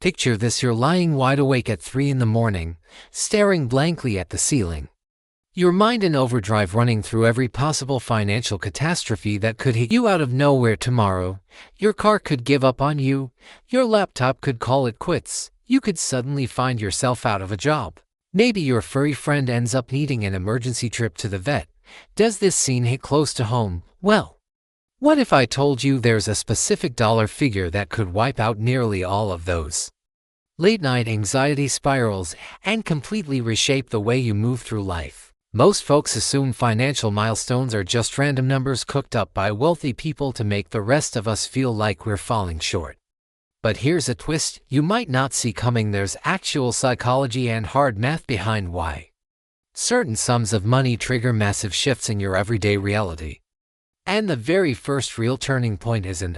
Picture this: you're lying wide awake at 3 in the morning, staring blankly at the ceiling. Your mind in overdrive, running through every possible financial catastrophe that could hit you out of nowhere tomorrow. Your car could give up on you. Your laptop could call it quits. You could suddenly find yourself out of a job. Maybe your furry friend ends up needing an emergency trip to the vet. Does this scene hit close to home? Well, what if I told you there's a specific dollar figure that could wipe out nearly all of those late-night anxiety spirals and completely reshape the way you move through life? Most folks assume financial milestones are just random numbers cooked up by wealthy people to make the rest of us feel like we're falling short. But here's a twist you might not see coming. There's actual psychology and hard math behind why certain sums of money trigger massive shifts in your everyday reality. And the very first real turning point isn't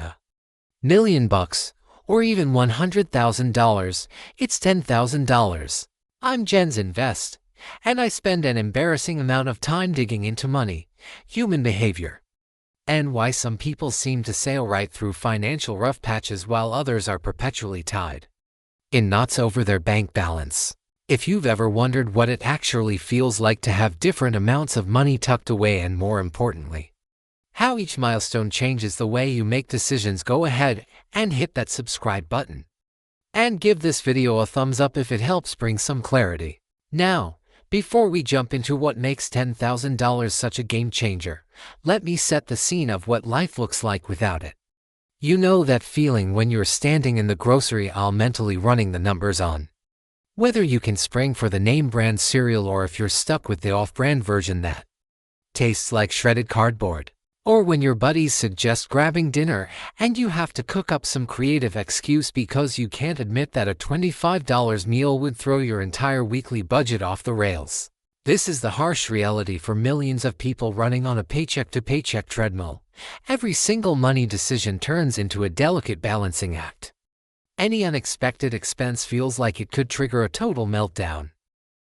$1,000,000 or even $100,000, it's $10,000. I'm Jens Invest, and I spend an embarrassing amount of time digging into money, human behavior, and why some people seem to sail right through financial rough patches while others are perpetually tied in knots over their bank balance. If you've ever wondered what it actually feels like to have different amounts of money tucked away, and more importantly, how each milestone changes the way you make decisions, go ahead and hit that subscribe button. And give this video a thumbs up if it helps bring some clarity. Now, before we jump into what makes $10,000 such a game changer, let me set the scene of what life looks like without it. You know that feeling when you're standing in the grocery aisle mentally running the numbers on whether you can spring for the name brand cereal or if you're stuck with the off-brand version that tastes like shredded cardboard. Or when your buddies suggest grabbing dinner and you have to cook up some creative excuse because you can't admit that a $25 meal would throw your entire weekly budget off the rails. This is the harsh reality for millions of people running on a paycheck-to-paycheck treadmill. Every single money decision turns into a delicate balancing act. Any unexpected expense feels like it could trigger a total meltdown.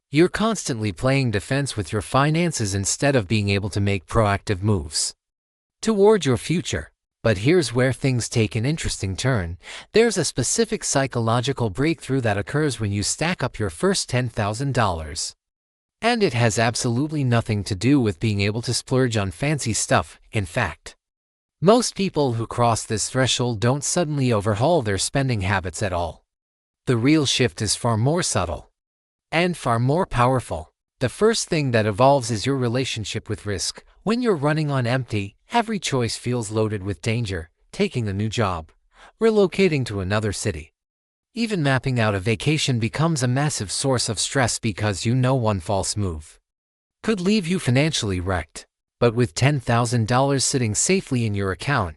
You're constantly playing defense with your finances instead of being able to make proactive moves toward your future. But here's where things take an interesting turn. There's a specific psychological breakthrough that occurs when you stack up your first $10,000. And it has absolutely nothing to do with being able to splurge on fancy stuff. In fact, most people who cross this threshold don't suddenly overhaul their spending habits at all. The real shift is far more subtle and far more powerful. The first thing that evolves is your relationship with risk. When you're running on empty, every choice feels loaded with danger. Taking a new job, relocating to another city, even mapping out a vacation becomes a massive source of stress because you know one false move could leave you financially wrecked. But with $10,000 sitting safely in your account,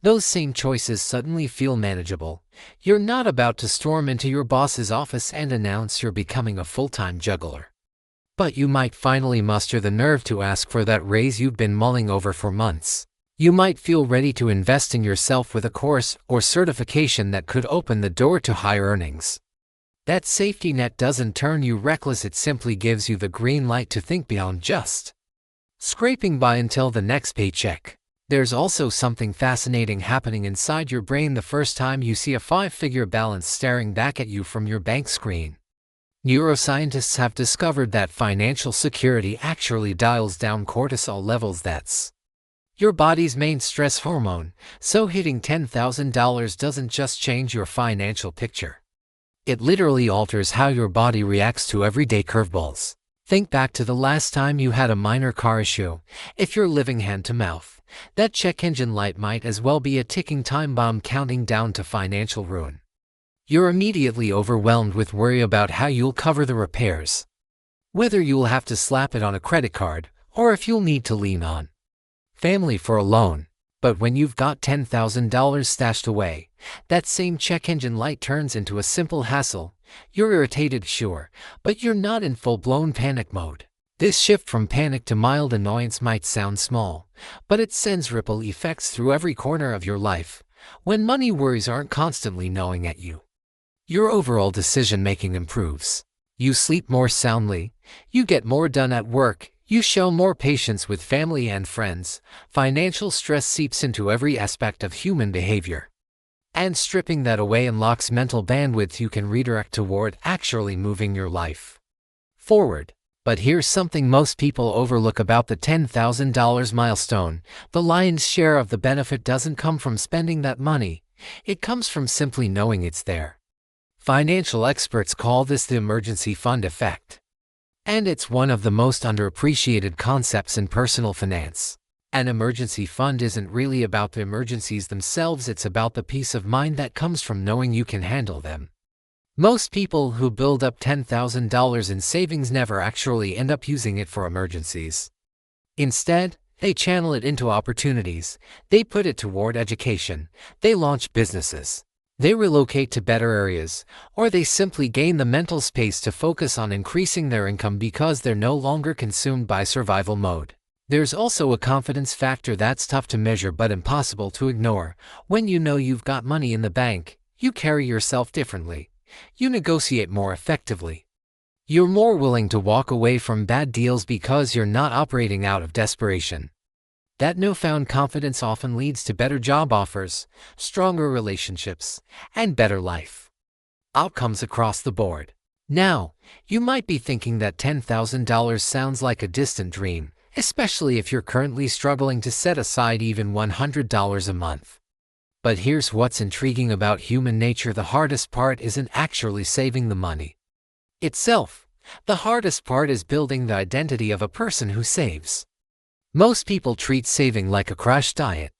those same choices suddenly feel manageable. You're not about to storm into your boss's office and announce you're becoming a full-time juggler. But you might finally muster the nerve to ask for that raise you've been mulling over for months. You might feel ready to invest in yourself with a course or certification that could open the door to higher earnings. That safety net doesn't turn you reckless, it simply gives you the green light to think beyond just scraping by until the next paycheck. There's also something fascinating happening inside your brain the first time you see a 5-figure balance staring back at you from your bank screen. Neuroscientists have discovered that financial security actually dials down cortisol levels. That's your body's main stress hormone. So hitting $10,000 doesn't just change your financial picture. It literally alters how your body reacts to everyday curveballs. Think back to the last time you had a minor car issue. If you're living hand to mouth, that check engine light might as well be a ticking time bomb counting down to financial ruin. You're immediately overwhelmed with worry about how you'll cover the repairs, whether you'll have to slap it on a credit card, or if you'll need to lean on family for a loan. But when you've got $10,000 stashed away, that same check engine light turns into a simple hassle. You're irritated, sure, but you're not in full-blown panic mode. This shift from panic to mild annoyance might sound small, but it sends ripple effects through every corner of your life. When money worries aren't constantly gnawing at you, your overall decision-making improves. You sleep more soundly, you get more done at work, you show more patience with family and friends. Financial stress seeps into every aspect of human behavior. And stripping that away unlocks mental bandwidth you can redirect toward actually moving your life forward. But here's something most people overlook about the $10,000 milestone. The lion's share of the benefit doesn't come from spending that money. It comes from simply knowing it's there. Financial experts call this the emergency fund effect. And it's one of the most underappreciated concepts in personal finance. An emergency fund isn't really about the emergencies themselves, it's about the peace of mind that comes from knowing you can handle them. Most people who build up $10,000 in savings never actually end up using it for emergencies. Instead, they channel it into opportunities. They put it toward education. They launch businesses. They relocate to better areas, or they simply gain the mental space to focus on increasing their income because they're no longer consumed by survival mode. There's also a confidence factor that's tough to measure but impossible to ignore. When you know you've got money in the bank, you carry yourself differently. You negotiate more effectively. You're more willing to walk away from bad deals because you're not operating out of desperation. That newfound confidence often leads to better job offers, stronger relationships, and better life outcomes across the board. Now, you might be thinking that $10,000 sounds like a distant dream, especially if you're currently struggling to set aside even $100 a month. But here's what's intriguing about human nature: the hardest part isn't actually saving the money itself. The hardest part is building the identity of a person who saves. Most people treat saving like a crash diet.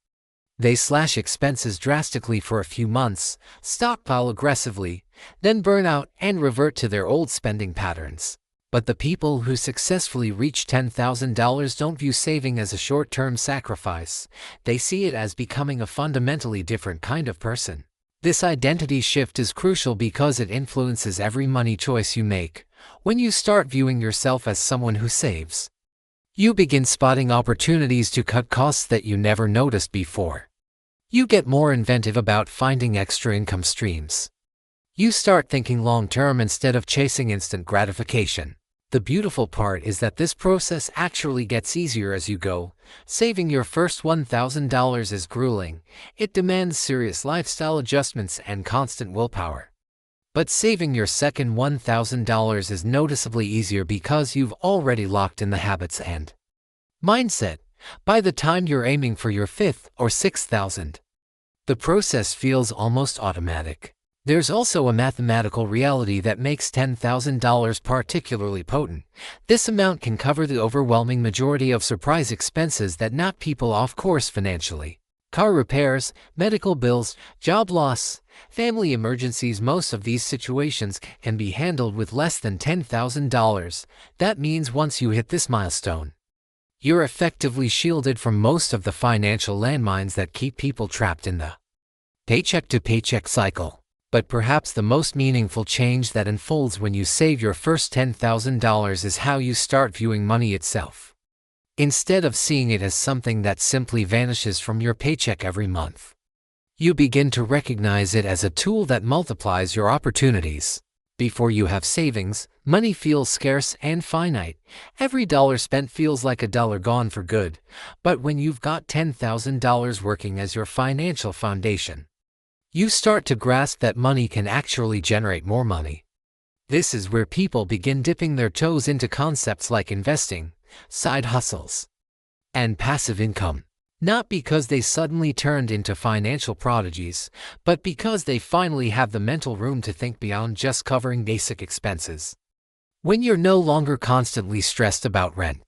They slash expenses drastically for a few months, stockpile aggressively, then burn out and revert to their old spending patterns. But the people who successfully reach $10,000 don't view saving as a short-term sacrifice. They see it as becoming a fundamentally different kind of person. This identity shift is crucial because it influences every money choice you make. When you start viewing yourself as someone who saves, you begin spotting opportunities to cut costs that you never noticed before. You get more inventive about finding extra income streams. You start thinking long-term instead of chasing instant gratification. The beautiful part is that this process actually gets easier as you go. Saving your first $1,000 is grueling. It demands serious lifestyle adjustments and constant willpower. But saving your second $1,000 is noticeably easier because you've already locked in the habits and mindset. By the time you're aiming for your fifth or $6,000, the process feels almost automatic. There's also a mathematical reality that makes $10,000 particularly potent. This amount can cover the overwhelming majority of surprise expenses that knock people off course financially. Car repairs, medical bills, job loss, family emergencies. Most of these situations can be handled with less than $10,000. That means once you hit this milestone, you're effectively shielded from most of the financial landmines that keep people trapped in the paycheck-to-paycheck cycle. But perhaps the most meaningful change that unfolds when you save your first $10,000 is how you start viewing money itself. Instead of seeing it as something that simply vanishes from your paycheck every month, you begin to recognize it as a tool that multiplies your opportunities. Before you have savings, money feels scarce and finite. Every dollar spent feels like a dollar gone for good. But when you've got $10,000 working as your financial foundation, you start to grasp that money can actually generate more money. This is where people begin dipping their toes into concepts like investing, side hustles, and passive income. Not because they suddenly turned into financial prodigies, but because they finally have the mental room to think beyond just covering basic expenses. When you're no longer constantly stressed about rent,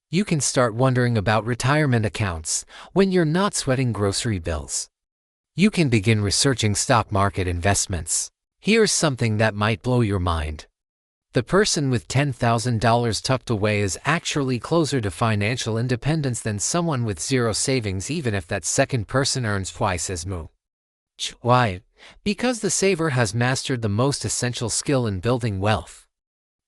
you can start wondering about retirement accounts. When you're not sweating grocery bills, you can begin researching stock market investments. Here's something that might blow your mind. The person with $10,000 tucked away is actually closer to financial independence than someone with zero savings, even if that second person earns twice as much. Why? Because the saver has mastered the most essential skill in building wealth,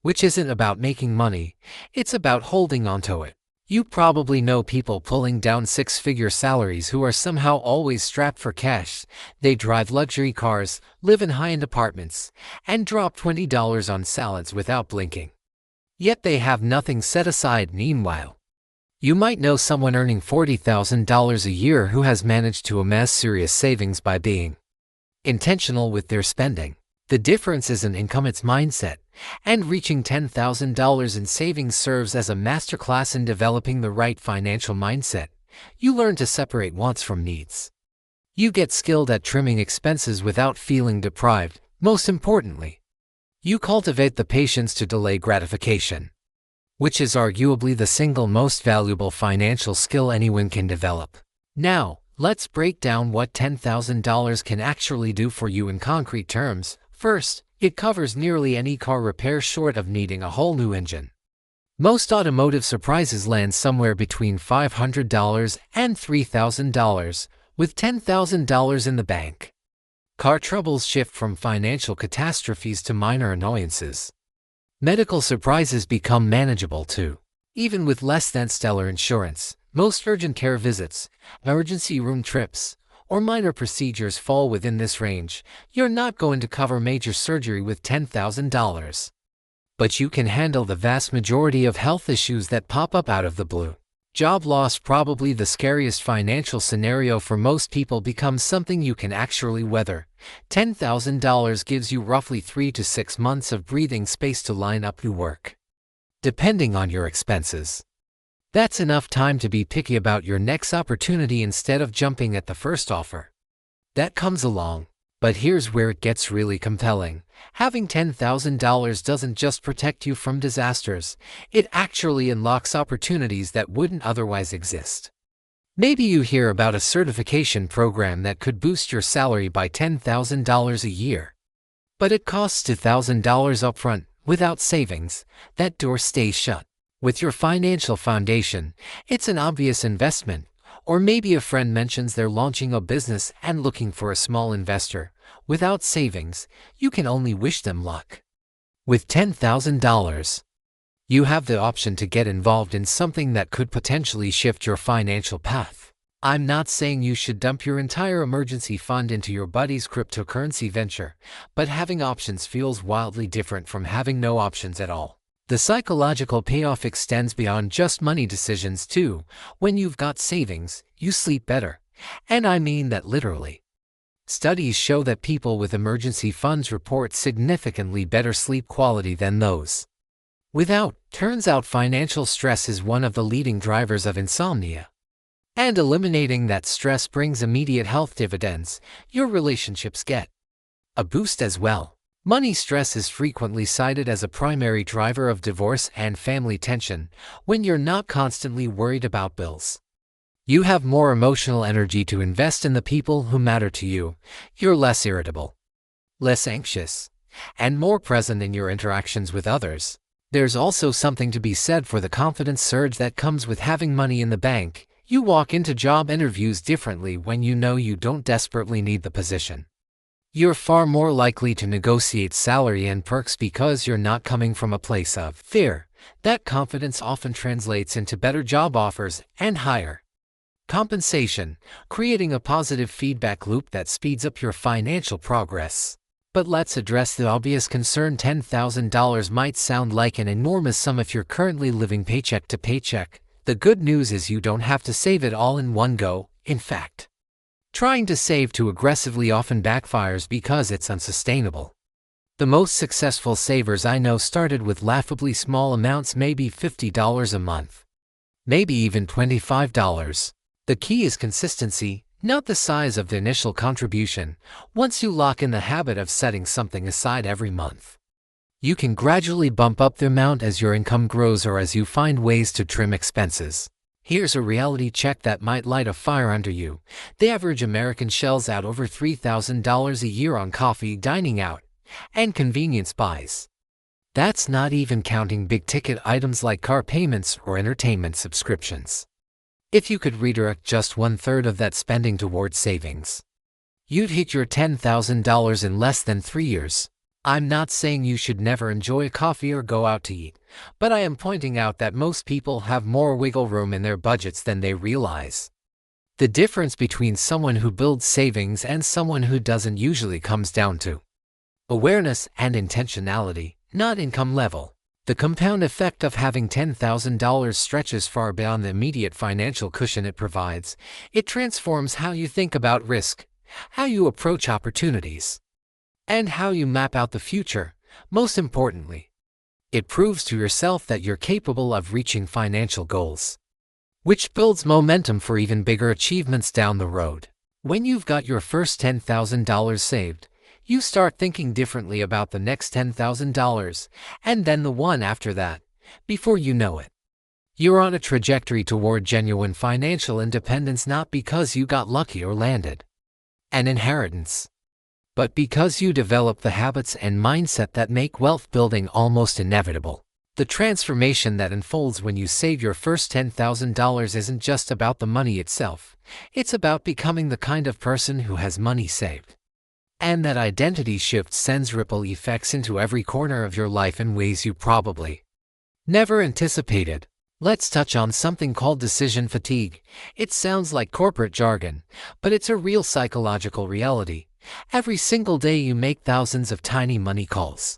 which isn't about making money, it's about holding onto it. You probably know people pulling down six-figure salaries who are somehow always strapped for cash. They drive luxury cars, live in high-end apartments, and drop $20 on salads without blinking. Yet they have nothing set aside. Meanwhile, you might know someone earning $40,000 a year who has managed to amass serious savings by being intentional with their spending. The difference isn't income, it's mindset. And reaching $10,000 in savings serves as a masterclass in developing the right financial mindset. You learn to separate wants from needs. You get skilled at trimming expenses without feeling deprived. Most importantly, you cultivate the patience to delay gratification, which is arguably the single most valuable financial skill anyone can develop. Now, let's break down what $10,000 can actually do for you in concrete terms. First, it covers nearly any car repair short of needing a whole new engine. Most automotive surprises land somewhere between $500 and $3,000, with $10,000 in the bank. Car troubles shift from financial catastrophes to minor annoyances. Medical surprises become manageable too. Even with less than stellar insurance, most urgent care visits, emergency room trips, or minor procedures fall within this range. You're not going to cover major surgery with $10,000. But you can handle the vast majority of health issues that pop up out of the blue. Job loss, probably the scariest financial scenario for most people, becomes something you can actually weather. $10,000 gives you roughly 3 to 6 months of breathing space to line up new work, depending on your expenses. That's enough time to be picky about your next opportunity instead of jumping at the first offer that comes along. But here's where it gets really compelling. Having $10,000 doesn't just protect you from disasters, it actually unlocks opportunities that wouldn't otherwise exist. Maybe you hear about a certification program that could boost your salary by $10,000 a year, but it costs $2,000 upfront. Without savings, that door stays shut. With your financial foundation, it's an obvious investment. Or maybe a friend mentions they're launching a business and looking for a small investor. Without savings, you can only wish them luck. With $10,000, you have the option to get involved in something that could potentially shift your financial path. I'm not saying you should dump your entire emergency fund into your buddy's cryptocurrency venture, but having options feels wildly different from having no options at all. The psychological payoff extends beyond just money decisions too. When you've got savings, you sleep better. And I mean that literally. Studies show that people with emergency funds report significantly better sleep quality than those without. Turns out financial stress is one of the leading drivers of insomnia. And eliminating that stress brings immediate health dividends. Your relationships get a boost as well. Money stress is frequently cited as a primary driver of divorce and family tension. When you're not constantly worried about bills, you have more emotional energy to invest in the people who matter to you. You're less irritable, less anxious, and more present in your interactions with others. There's also something to be said for the confidence surge that comes with having money in the bank. You walk into job interviews differently when you know you don't desperately need the position. You're far more likely to negotiate salary and perks because you're not coming from a place of fear. That confidence often translates into better job offers and higher compensation, creating a positive feedback loop that speeds up your financial progress. But let's address the obvious concern. $10,000 might sound like an enormous sum if you're currently living paycheck to paycheck. The good news is you don't have to save it all in one go. In fact, trying to save too aggressively often backfires because it's unsustainable. The most successful savers I know started with laughably small amounts, maybe $50 a month, maybe even $25. The key is consistency, not the size of the initial contribution. Once you lock in the habit of setting something aside every month, you can gradually bump up the amount as your income grows or as you find ways to trim expenses. Here's a reality check that might light a fire under you. The average American shells out over $3,000 a year on coffee, dining out, and convenience buys. That's not even counting big-ticket items like car payments or entertainment subscriptions. If you could redirect just 1/3 of that spending towards savings, you'd hit your $10,000 in less than 3 years. I'm not saying you should never enjoy a coffee or go out to eat, but I am pointing out that most people have more wiggle room in their budgets than they realize. The difference between someone who builds savings and someone who doesn't usually comes down to awareness and intentionality, not income level. The compound effect of having $10,000 stretches far beyond the immediate financial cushion it provides. It transforms how you think about risk, how you approach opportunities, and how you map out the future. Most importantly, it proves to yourself that you're capable of reaching financial goals, which builds momentum for even bigger achievements down the road. When you've got your first $10,000 saved, you start thinking differently about the next $10,000 and then the one after that. Before you know it, you're on a trajectory toward genuine financial independence, not because you got lucky or landed an inheritance, but because you develop the habits and mindset that make wealth building almost inevitable. The transformation that unfolds when you save your first $10,000 isn't just about the money itself. It's about becoming the kind of person who has money saved. And that identity shift sends ripple effects into every corner of your life in ways you probably never anticipated. Let's touch on something called decision fatigue. It sounds like corporate jargon, but it's a real psychological reality. Every single day you make thousands of tiny money calls.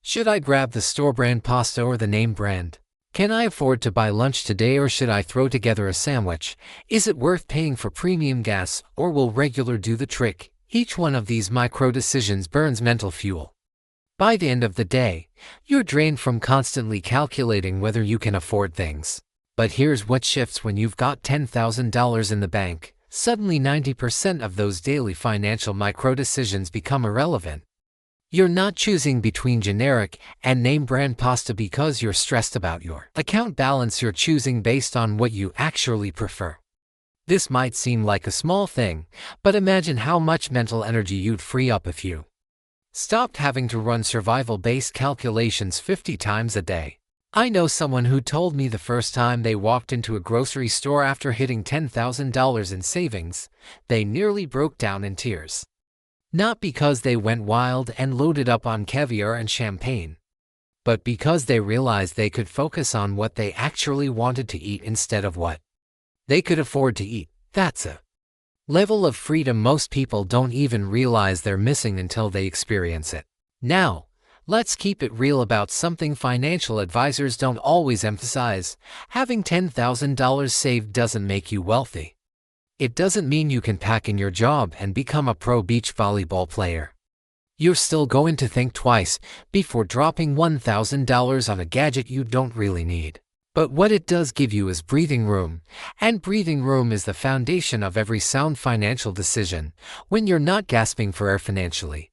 Should I grab the store brand pasta or the name brand? Can I afford to buy lunch today, or should I throw together a sandwich? Is it worth paying for premium gas, or will regular do the trick? Each one of these micro decisions burns mental fuel. By the end of the day, you're drained from constantly calculating whether you can afford things. But here's what shifts when you've got $10,000 in the bank. Suddenly 90% of those daily financial micro decisions become irrelevant. You're not choosing between generic and name brand pasta because you're stressed about your account balance. You're choosing based on what you actually prefer. This might seem like a small thing, but imagine how much mental energy you'd free up if you stopped having to run survival-based calculations 50 times a day. I know someone who told me the first time they walked into a grocery store after hitting $10,000 in savings, they nearly broke down in tears. Not because they went wild and loaded up on caviar and champagne, but because they realized they could focus on what they actually wanted to eat instead of what they could afford to eat. That's a level of freedom most people don't even realize they're missing until they experience it. Now, let's keep it real about something financial advisors don't always emphasize. Having $10,000 saved doesn't make you wealthy. It doesn't mean you can pack in your job and become a pro beach volleyball player. You're still going to think twice before dropping $1,000 on a gadget you don't really need. But what it does give you is breathing room, and breathing room is the foundation of every sound financial decision. When you're not gasping for air financially,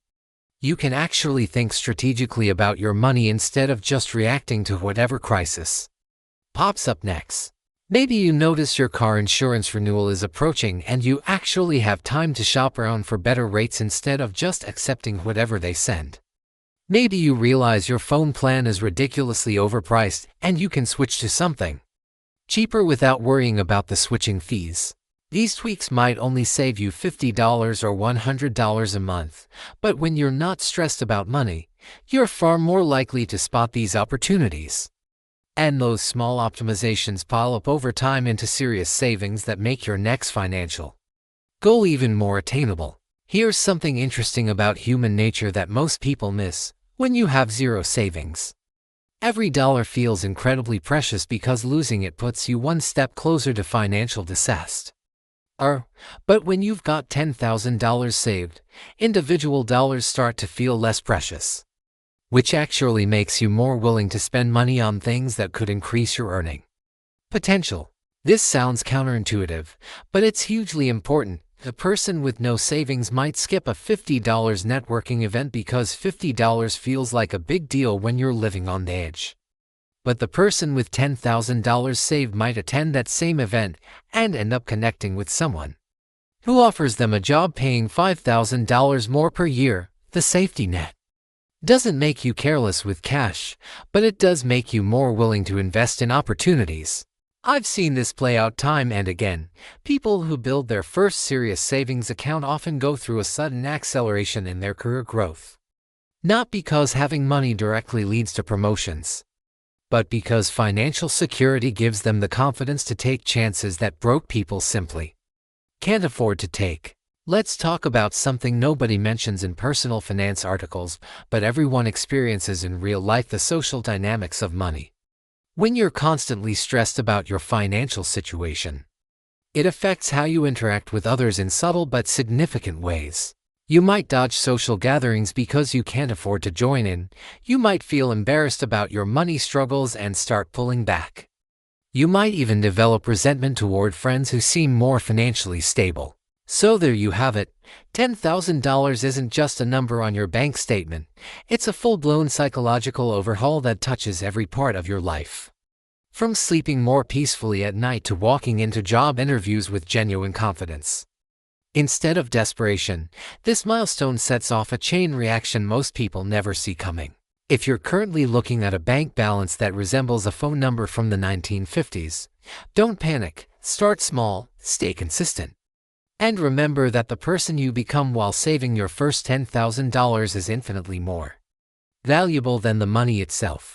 you can actually think strategically about your money instead of just reacting to whatever crisis pops up next. Maybe you notice your car insurance renewal is approaching and you actually have time to shop around for better rates instead of just accepting whatever they send. Maybe you realize your phone plan is ridiculously overpriced and you can switch to something cheaper without worrying about the switching fees. These tweaks might only save you $50 or $100 a month, but when you're not stressed about money, you're far more likely to spot these opportunities. And those small optimizations pile up over time into serious savings that make your next financial goal even more attainable. Here's something interesting about human nature that most people miss. When you have zero savings, every dollar feels incredibly precious because losing it puts you one step closer to financial disaster. But when you've got $10,000 saved, individual dollars start to feel less precious, which actually makes you more willing to spend money on things that could increase your earning potential. This sounds counterintuitive, but it's hugely important. A person with no savings might skip a $50 networking event because $50 feels like a big deal when you're living on the edge. But the person with $10,000 saved might attend that same event and end up connecting with someone who offers them a job paying $5,000 more per year. The safety net doesn't make you careless with cash, but it does make you more willing to invest in opportunities. I've seen this play out time and again. People who build their first serious savings account often go through a sudden acceleration in their career growth. Not because having money directly leads to promotions, but because financial security gives them the confidence to take chances that broke people simply can't afford to take. Let's talk about something nobody mentions in personal finance articles, but everyone experiences in real life: the social dynamics of money. When you're constantly stressed about your financial situation, It affects how you interact with others in subtle but significant ways. You might dodge social gatherings because you can't afford to join in. You might feel embarrassed about your money struggles and start pulling back. You might even develop resentment toward friends who seem more financially stable. So there you have it. $10,000 isn't just a number on your bank statement. It's a full-blown psychological overhaul that touches every part of your life. From sleeping more peacefully at night to walking into job interviews with genuine confidence. Instead of desperation, this milestone sets off a chain reaction most people never see coming. If you're currently looking at a bank balance that resembles a phone number from the 1950s, don't panic. Start small, stay consistent. And remember that the person you become while saving your first $10,000 is infinitely more valuable than the money itself.